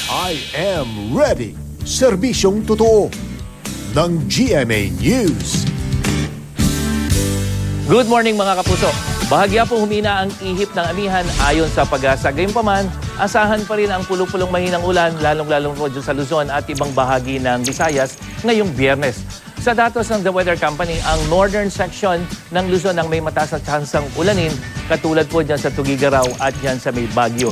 I am ready. Serbisyong totoo ng GMA News. Good morning mga kapuso. Bahagya po humina ang ihip ng amihan ayon sa Pag-asa. Gayunpaman, asahan pa rin ang pulupulong mahinang ulan, lalong-lalong po sa Luzon at ibang bahagi ng Visayas ngayong Biyernes. Sa datos ng The Weather Company, ang northern section ng Luzon ang may mataas na tsansang ulanin, katulad po dyan sa Tugigaraw at dyan sa may Baguio.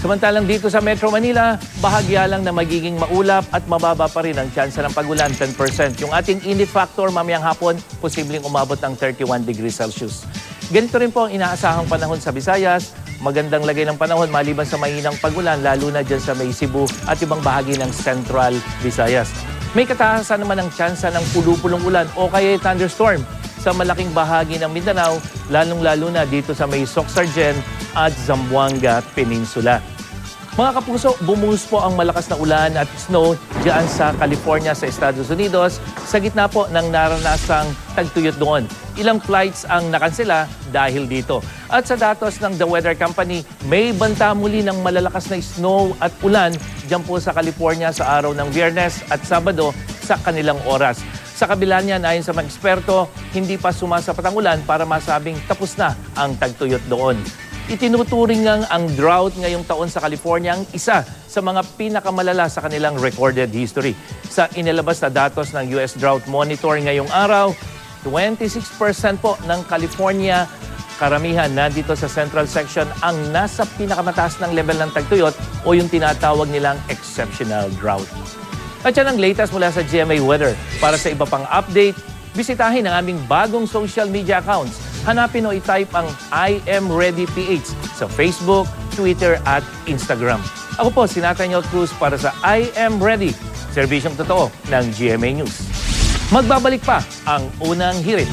Samantalang dito sa Metro Manila, bahagya lang na magiging maulap at mababa pa rin ang tsansa ng pagulan, 10%. Yung ating init factor mamayang hapon, posibleng umabot ng 31 degrees Celsius. Ganito rin po ang inaasahang panahon sa Visayas. Magandang lagay ng panahon maliban sa mahinang pagulan, lalo na dyan sa may Cebu at ibang bahagi ng Central Visayas. May kataasan naman ang tsansa ng pulupulong ulan o kaya thunderstorm sa malaking bahagi ng Mindanao, lalong-lalo na dito sa may Soc-Sargen at Zamboanga Peninsula. Mga kapuso, bumuhos po ang malakas na ulan at snow diyan sa California sa Estados Unidos sa gitna po ng naranasang tagtuyot doon. Ilang flights ang nakansela dahil dito. At sa datos ng The Weather Company, may banta muli ng malalakas na snow at ulan diyan po sa California sa araw ng Biyernes at Sabado sa kanilang oras. Sa kabila niyan, ayon sa mga eksperto, hindi pa sumasapat ang ulan para masabing tapos na ang tagtuyot doon. Itinuturing ngang ang drought ngayong taon sa California ang isa sa mga pinakamalala sa kanilang recorded history. Sa inilabas na datos ng US Drought Monitor ngayong araw, 26% po ng California karamihan nandito sa central section ang nasa pinakamataas ng level ng tagtuyot o yung tinatawag nilang exceptional drought. At yan ang latest mula sa GMA Weather. Para sa iba pang update, bisitahin ang aming bagong social media accounts. Hanapin o i-type ang I Am Ready PH sa Facebook, Twitter at Instagram. Ako po, si Nathaniel Cruz para sa I Am Ready, serbisyong totoo ng GMA News. Magbabalik pa ang unang hirit.